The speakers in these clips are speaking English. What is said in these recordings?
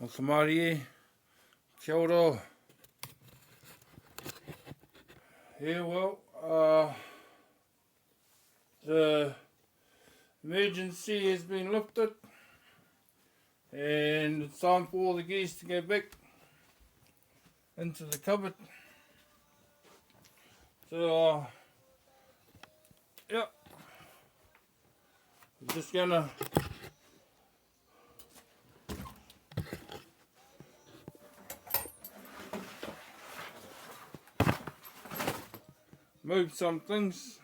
o te Mārie, kia ora. Yeah, well, the emergency has been lifted and it's time for all the geese to go back into the cupboard. So, yeah, I'm just gonna move some things.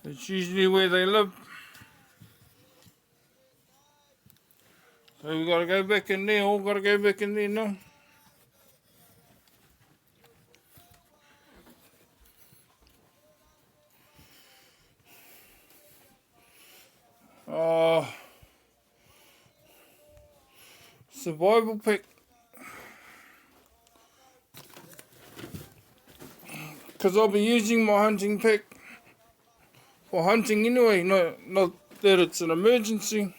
It's usually where they live. So we gotta go back in there, all gotta go back in there now. Survival pack. Because I'll be using my hunting pack for hunting anyway, not that it's an emergency.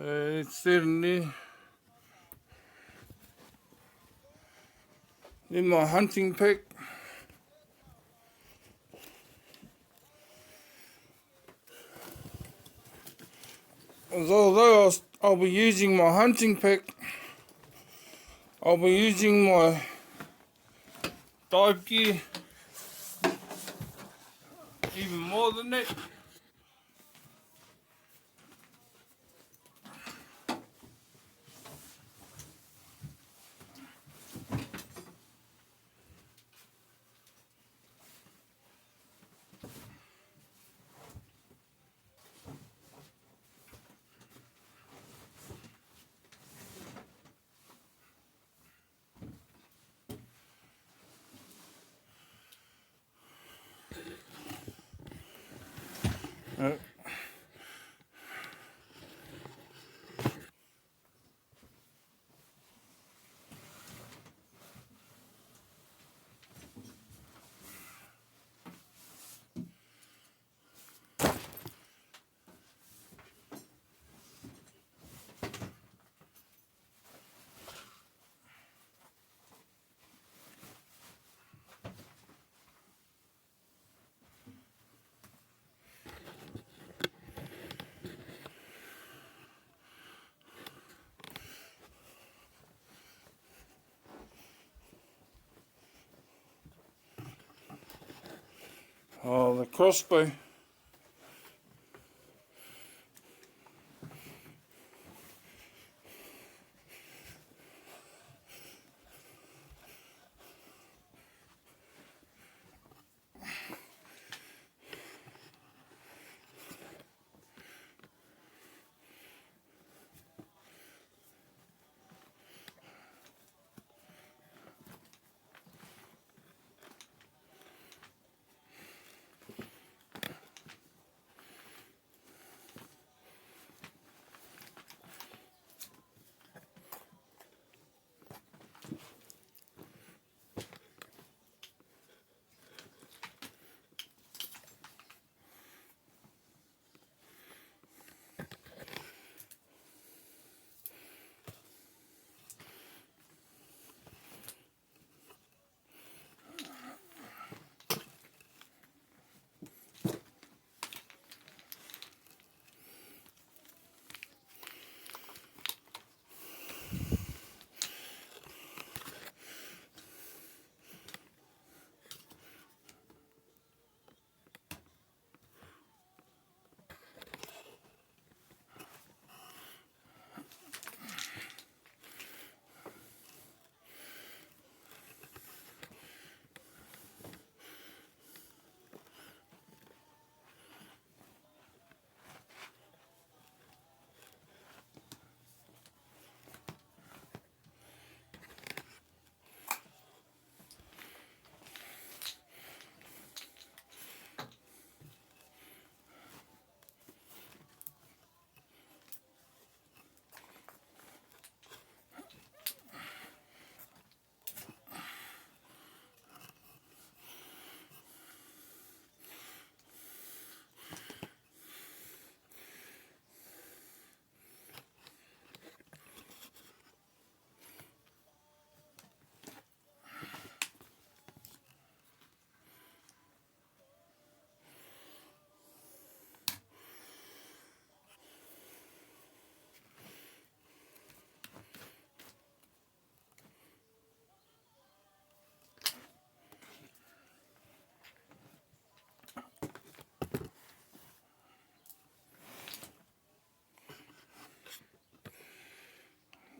It's certainly in my hunting pack. Although I'll be using my hunting pack, I'll be using my dive gear even more than that. Oh, the crossbow.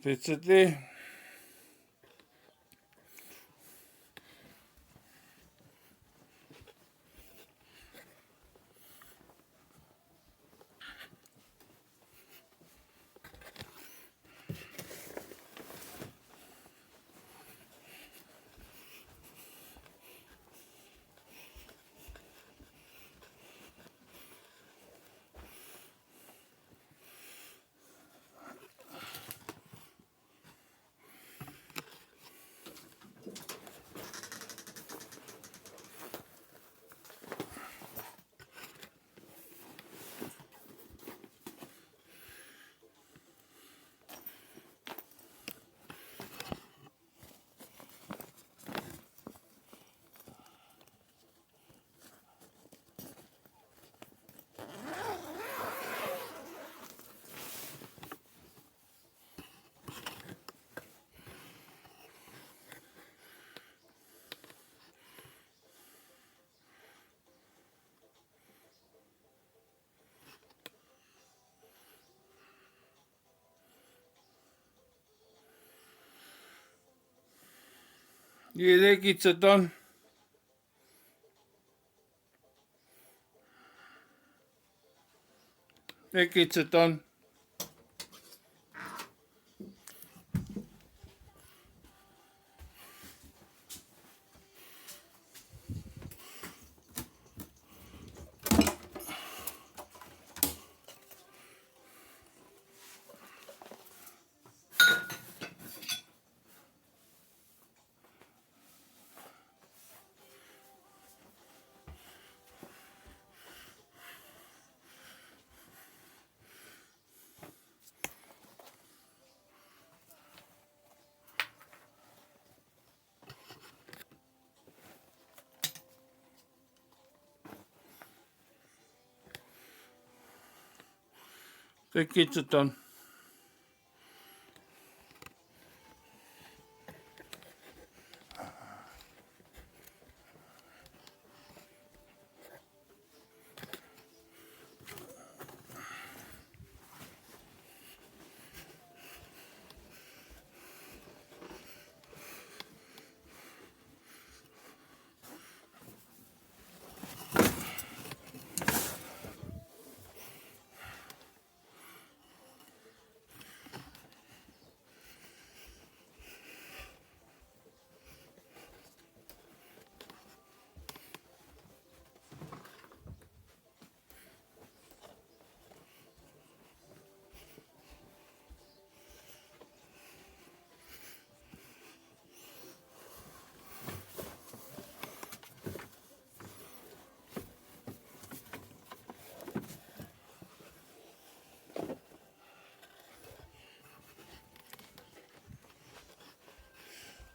That's it there. Yeah, that gets it done. That gets it done. That gets it done.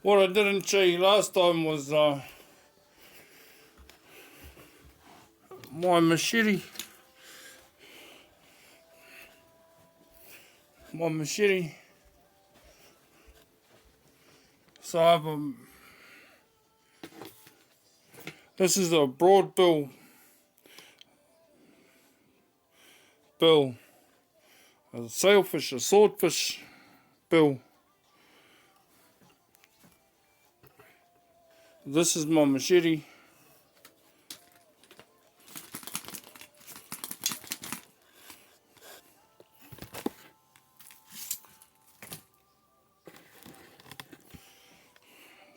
What I didn't show you last time was my machete. My machete. So I have this is a broad bill. A sailfish, a swordfish bill. This is my machete.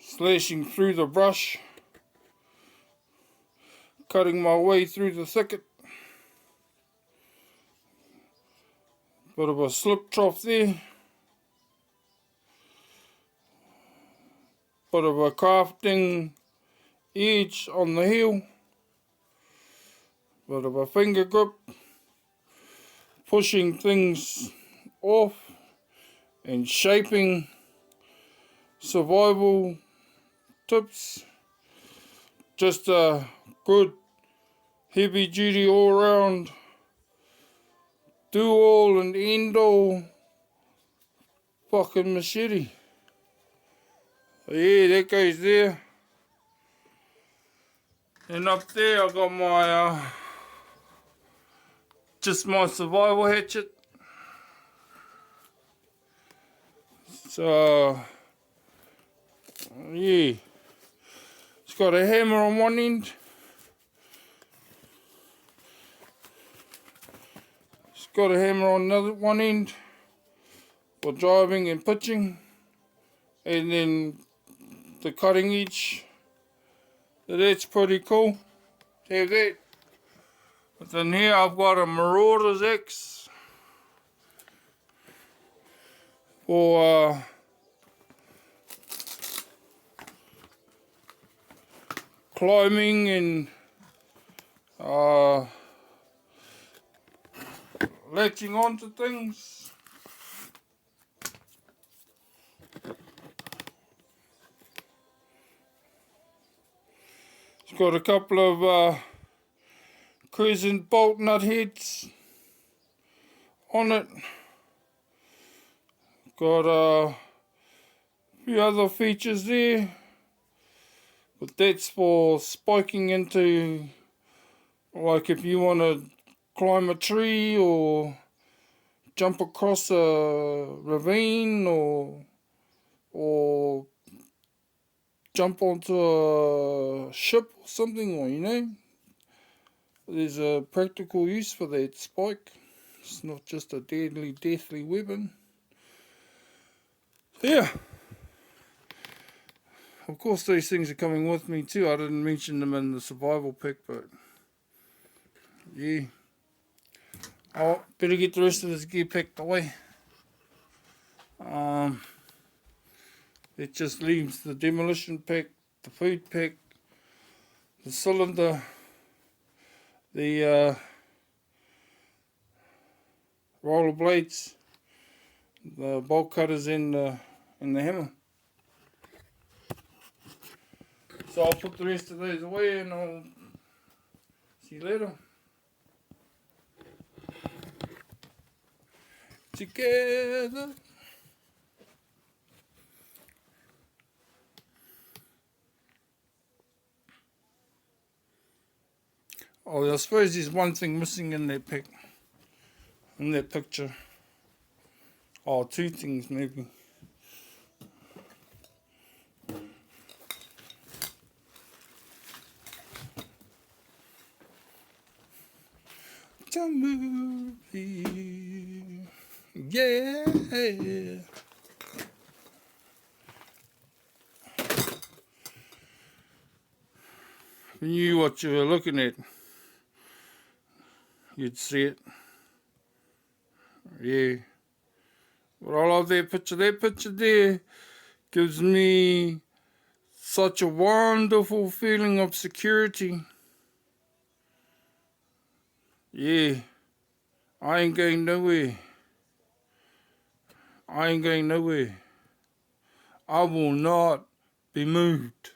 Slashing through the brush. Cutting my way through the thicket. Bit of a slip trough there. Bit of a crafting edge on the heel. Bit of a finger grip. Pushing things off and shaping survival tips. Just a good heavy duty all round do all and end all fucking machete. Yeah, that goes there. And up there I got my just my survival hatchet. So yeah, it's got a hammer on one end. It's got a hammer on another one end for driving and pitching, and then the cutting edge. So that's pretty cool to have that. But then here I've got a Marauder's axe for climbing and latching onto things. It's got a couple of crescent bolt nut heads on it. Got a few other features there, but that's for spiking into, like if you want to climb a tree or jump across a ravine or jump onto a ship or something, or you know, there's a practical use for that spike. It's not just a deathly weapon. Yeah. Of course these things are coming with me too. I didn't mention them in the survival pack, but yeah. Oh, better get the rest of this gear packed away. It just leaves the demolition pack, the food pack, the cylinder, the roller blades, the bolt cutters, and the hammer. So I'll put the rest of those away and I'll see you later. Together. Oh, I suppose there's one thing missing in that picture. Oh, two things maybe. It's a movie, yeah. If you knew what you were looking at, you'd see it. Yeah. But I love that picture. That picture there gives me such a wonderful feeling of security. Yeah. I ain't going nowhere. I ain't going nowhere. I will not be moved.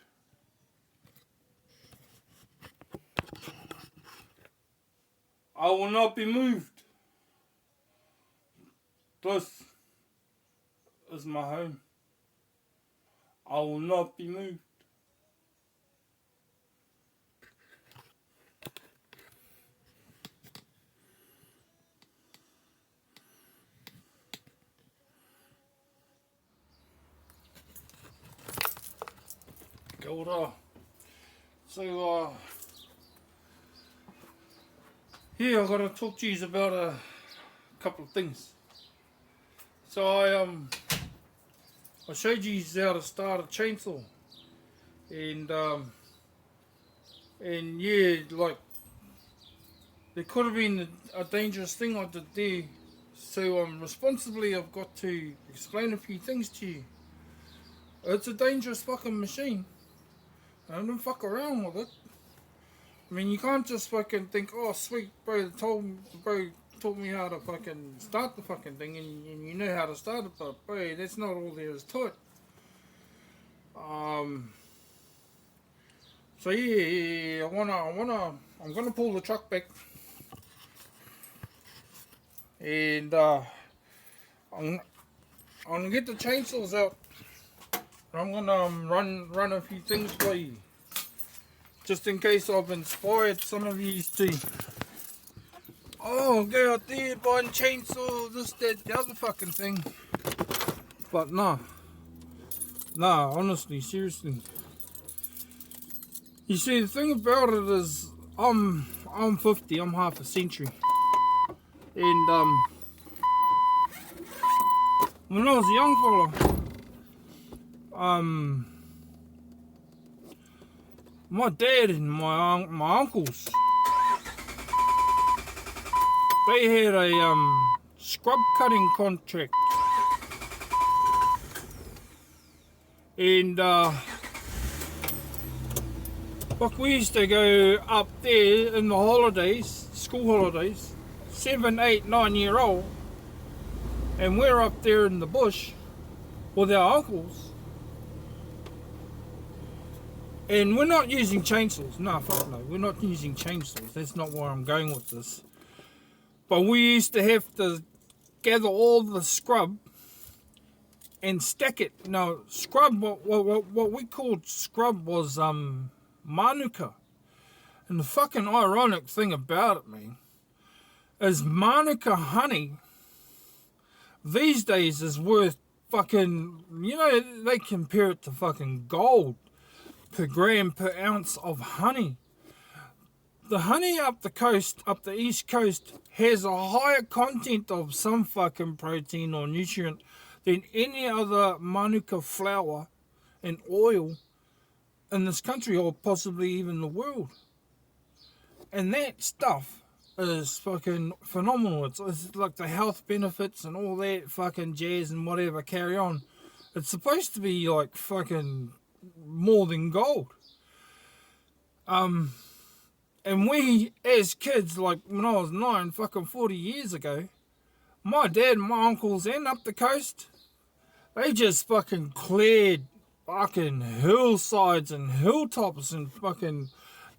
I will not be moved. This is my home. I will not be moved. Kia ora. So, yeah, I've got to talk to you about a couple of things. So I showed you how to start a chainsaw, and yeah, like there could have been a dangerous thing I did there. So responsibly, I've got to explain a few things to you. It's a dangerous fucking machine. I don't fuck around with it. I mean, you can't just fucking think, oh sweet, bro taught me how to fucking start the fucking thing, and you know how to start it, but bro, that's not all there is to it. So yeah, I'm gonna pull the truck back, and I'm gonna get the chainsaws out. I'm gonna run a few things for you, just in case I've inspired some of you to, oh, go out there buying chainsaw, this, that, the other fucking thing. but nah. Nah, honestly, seriously. You see, the thing about it is, I'm 50, I'm half a century. And when I was a young fella, my dad and my uncles, they had a scrub cutting contract. And look, we used to go up there in the holidays, school holidays, 7, 8, 9-year-old, and we're up there in the bush with our uncles. And we're not using chainsaws. No, fuck no, we're not using chainsaws. That's not where I'm going with this. But we used to have to gather all the scrub and stack it. Now, scrub, what we called scrub was manuka. And the fucking ironic thing about it, man, is manuka honey these days is worth fucking, you know, they compare it to fucking gold per gram per ounce of honey. The honey up the coast, up the east coast, has a higher content of some fucking protein or nutrient than any other manuka flour and oil in this country, or possibly even the world. And that stuff is fucking phenomenal. It's like the health benefits and all that fucking jazz and whatever, carry on. It's supposed to be like fucking more than gold. And we, as kids, like when I was 9, fucking 40 years ago, my dad and my uncles and up the coast, they just fucking cleared fucking hillsides and hilltops and fucking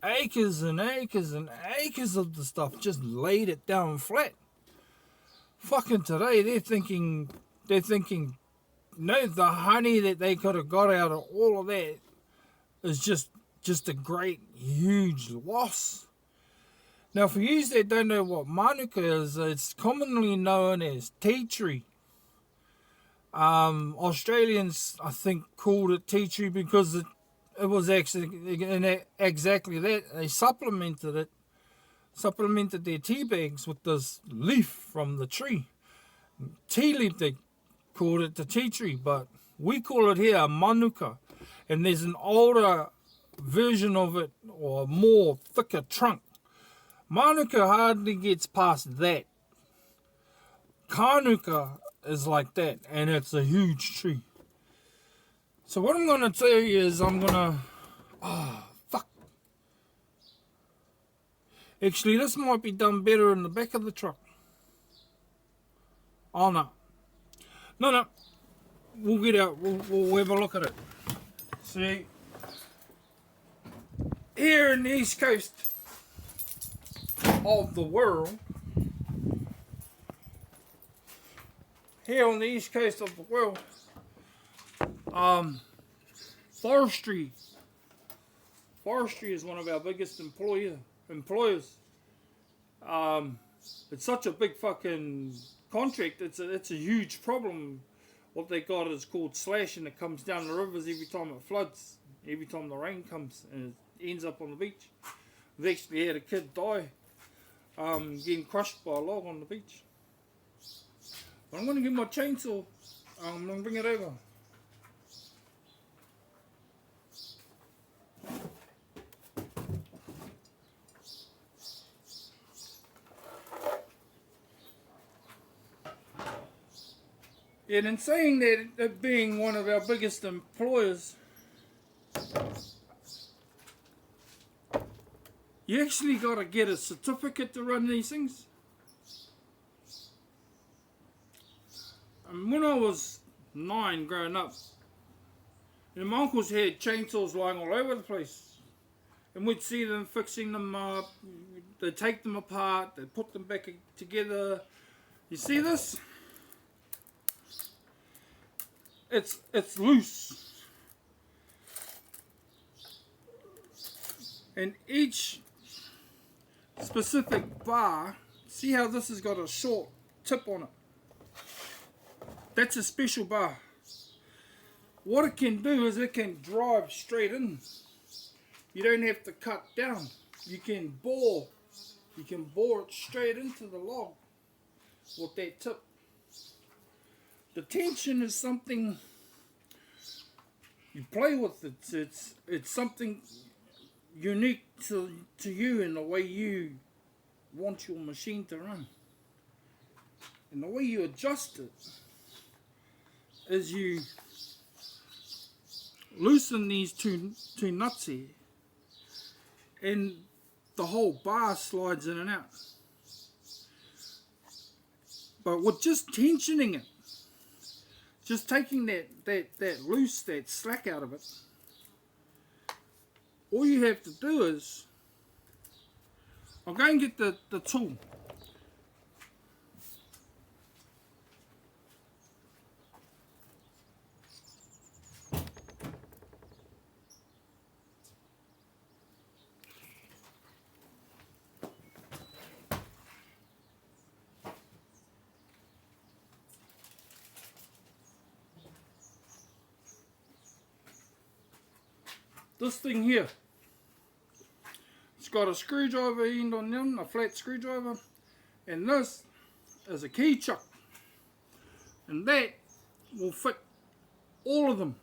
acres and acres and acres of the stuff, just laid it down flat. Fucking today, they're thinking, no, the honey that they could have got out of all of that is just a great, huge loss. Now, for you that don't know what manuka is, it's commonly known as tea tree. Australians, I think, called it tea tree because it was actually exactly that. They supplemented their tea bags with this leaf from the tree. Tea leaf, they called it the tea tree, but we call it here manuka. And there's an older version of it, or more thicker trunk. Manuka hardly gets past that. Kanuka is like that, and it's a huge tree. So what I'm going to tell you is fuck. Actually, this might be done better in the back of the truck. Oh, no. No. We'll get out. We'll have a look at it. See? Here in the east coast of the world, here on the east coast of the world, forestry is one of our biggest employers. It's such a big fucking contract. It's a huge problem. What they got is called slash, and it comes down the rivers every time it floods, every time the rain comes, and it ends up on the beach. We've actually had a kid die getting crushed by a log on the beach. But I'm going to get my chainsaw. I'm going to bring it over. And in saying that, it being one of our biggest employers, you actually got to get a certificate to run these things. And when I was 9 growing up, and my uncles had chainsaws lying all over the place, and we'd see them fixing them up, they'd take them apart, they'd put them back together. You see this? It's loose. And each specific bar, see how this has got a short tip on it? That's a special bar. what it can do is it can drive straight in. You don't have to cut down. You can bore it straight into the log with that tip. The tension is something you play with. It's something unique to you in the way you want your machine to run. And the way you adjust it is you loosen these two nuts here, and the whole bar slides in and out. But with just tensioning it, just taking that loose, that slack out of it, all you have to do is, I'll go and get the tool. This thing here, it's got a screwdriver end on them, a flat screwdriver, and this is a key chuck, and that will fit all of them.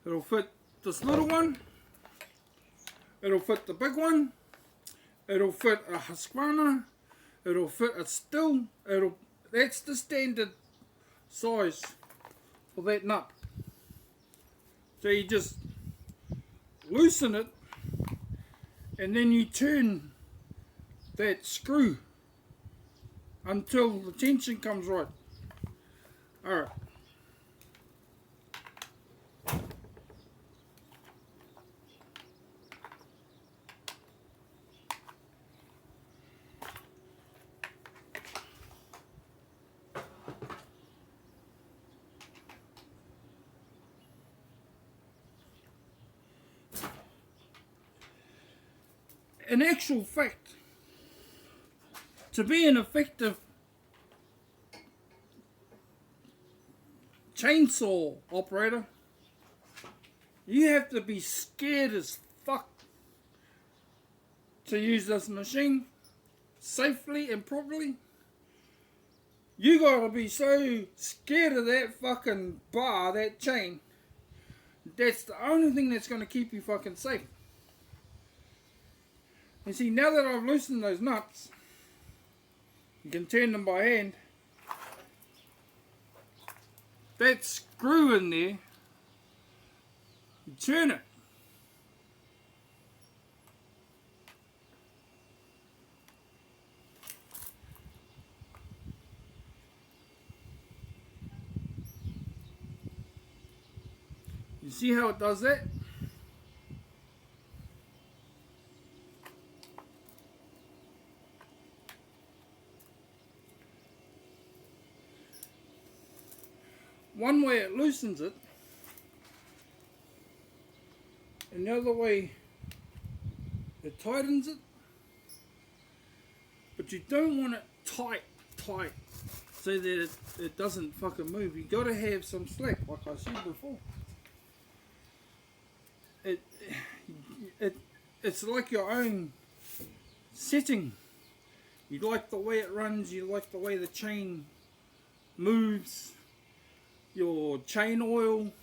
It'll fit this little one, it'll fit the big one, it'll fit a Huskie'z, it'll fit a still, that's the standard size for that nut. So you just loosen it, and then you turn that screw until the tension comes right. Alright. In actual fact, to be an effective chainsaw operator, you have to be scared as fuck to use this machine safely and properly. You gotta be so scared of that fucking bar, that chain. That's the only thing that's gonna keep you fucking safe. You see, now that I've loosened those nuts, you can turn them by hand. That screw in there, you turn it. You see how it does that? One way it loosens it, and the other way it tightens it. But you don't want it tight, so that it doesn't fucking move. You gotta have some slack, like I said before. It's like your own setting. You like the way it runs, you like the way the chain moves. Your chain oil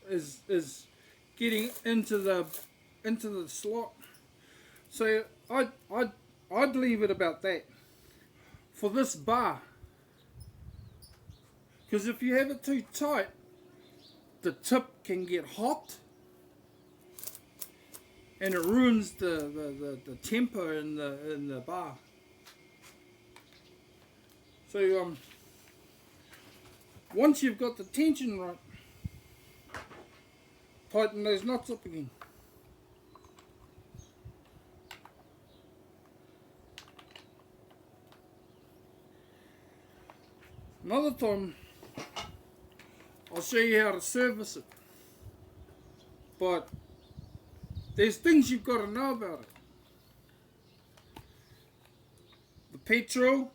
is getting into the slot. So I'd leave it about that for this bar, because if you have it too tight, the tip can get hot and it ruins the tempo in the bar. So once you've got the tension right, tighten those knots up again. Another time, I'll show you how to service it. But there's things you've got to know about it. The petrol,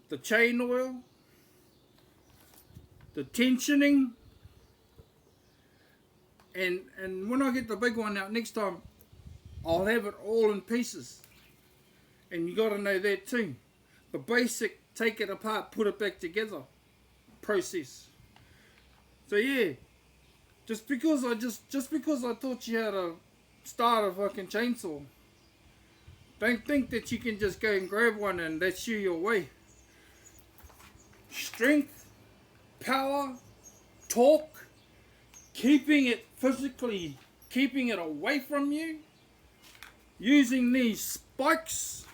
the chain oil, the tensioning, And when I get the big one out next time, I'll have it all in pieces. And you got to know that too. The basic take it apart, put it back together process. So yeah, just because I taught you how to start a fucking chainsaw, don't think that you can just go and grab one and that's you your way. Strength, power, torque, keeping it physically, keeping it away from you, using these spikes.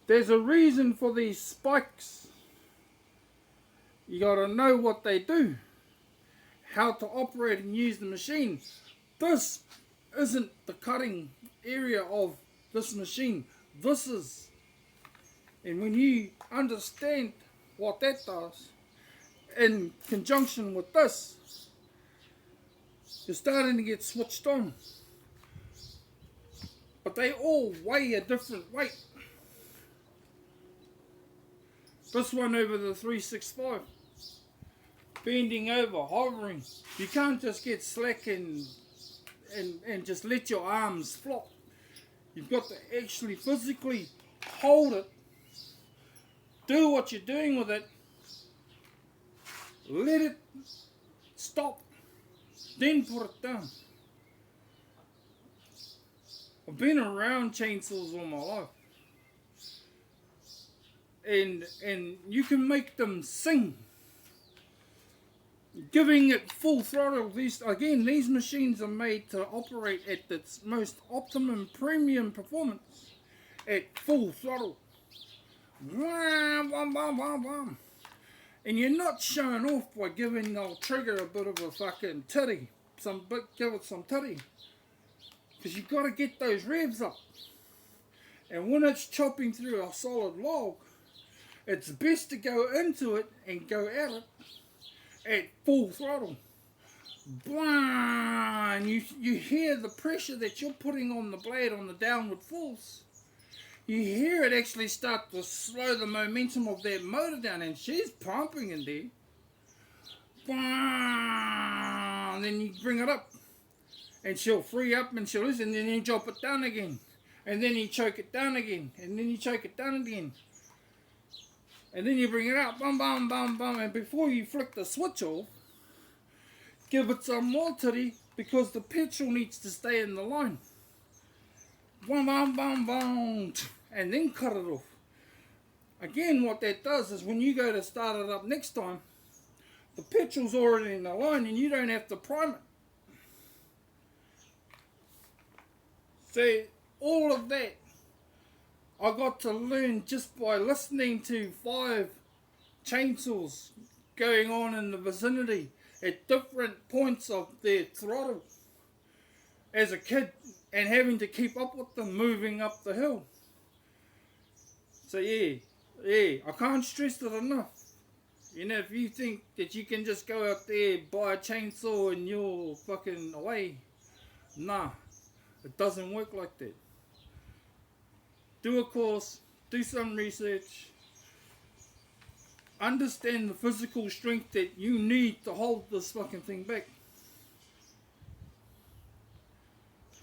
There's a reason for these spikes. You gotta know what they do, how to operate and use the machine. This isn't the cutting area of this machine. This is. And when you understand what that does, in conjunction with this, you're starting to get switched on. But they all weigh a different weight. This one over the 365, bending over, hovering. You can't just get slack and just let your arms flop. You've got to actually physically hold it, do what you're doing with it, let it stop, then put it down. I've been around chainsaws all my life. And you can make them sing. Giving it full throttle. These machines are made to operate at its most optimum premium performance at full throttle. And you're not showing off by giving the trigger a bit of a fucking titty. Give it some titty. Because you've got to get those revs up. And when it's chopping through a solid log, it's best to go into it and go at it at full throttle. And you hear the pressure that you're putting on the blade on the downward force. You hear it actually start to slow the momentum of that motor down, and she's pumping in there. And then you bring it up, and she'll free up and she'll listen, and then you drop it down again. And then you choke it down again, and then you choke it down again. And then you bring it out, bum, bum, bum, bum, and before you flick the switch off, give it some more titty, because the petrol needs to stay in the line. Bum, bum, bum, bum, and then cut it off. Again, what that does is when you go to start it up next time, the petrol's already in the line and you don't have to prime it. So, all of that I got to learn just by listening to 5 chainsaws going on in the vicinity at different points of their throttle as a kid, and having to keep up with them moving up the hill. So yeah, I can't stress it enough. You know, if you think that you can just go out there, buy a chainsaw and you're fucking away, nah, it doesn't work like that. Do a course, do some research, understand the physical strength that you need to hold this fucking thing back.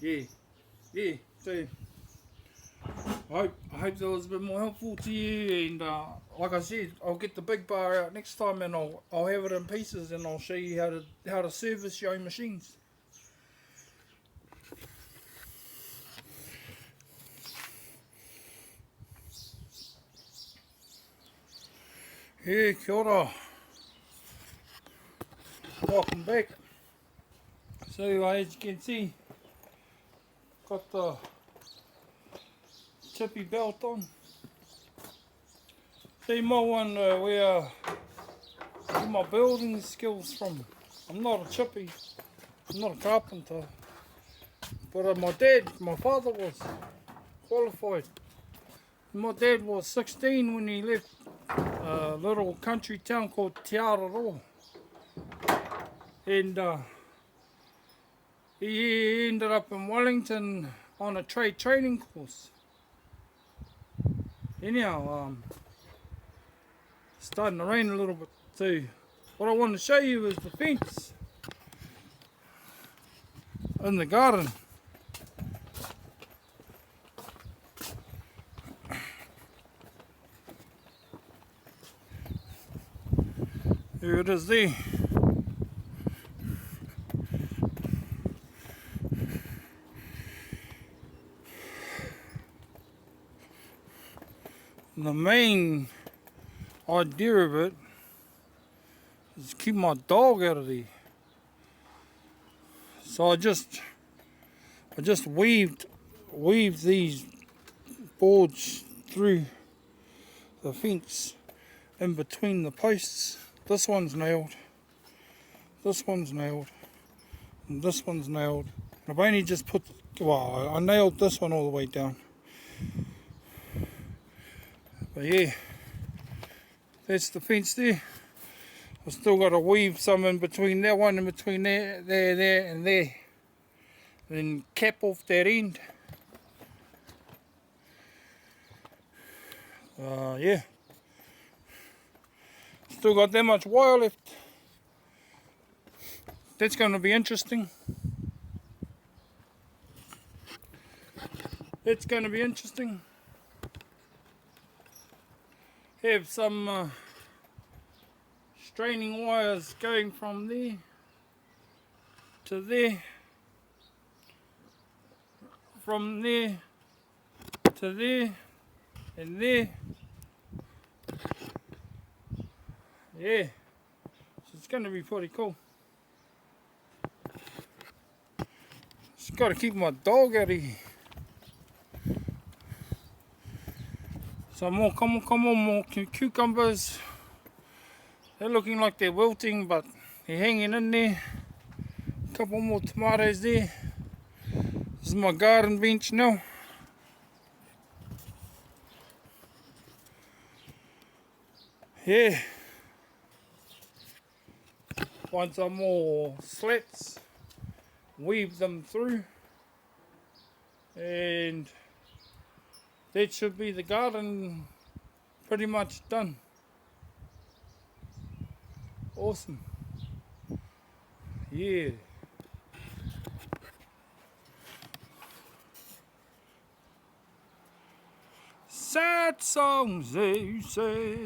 Yeah, so I hope that was a bit more helpful to you, and like I said, I'll get the big bar out next time, and I'll have it in pieces, and I'll show you how to service your own machines. Hey, kia ora. Welcome back. So as you can see, got the chippy belt on. So you might wonder where I get my building skills from. I'm not a chippy, I'm not a carpenter, but my father was qualified. My dad was 16 when he left a little country town called Te Araroa, and he ended up in Wellington on a trade training course. Anyhow, it's starting to rain a little bit too. What I want to show you is the fence. in the garden. Here it is there. The main idea of it is to keep my dog out of there. So I just weaved these boards through the fence in between the posts. This one's nailed, this one's nailed, and this one's nailed. I've only just put, well, I nailed this one all the way down. But yeah, that's the fence there. I've still got to weave some in between that one, in between there, and there. And then cap off that end. Yeah. Still got that much wire left. That's going to be interesting. It's going to be interesting. Have some straining wires going from there to there, from there to there, and there. Yeah, so it's going to be pretty cool. Just got to keep my dog out of here. Some more, come on, more cucumbers. They're looking like they're wilting, but they're hanging in there. A couple more tomatoes there. This is my garden bench now. Yeah. Find some more slats, weave them through, and that should be the garden pretty much done. Awesome. Yeah. Sad songs, they say.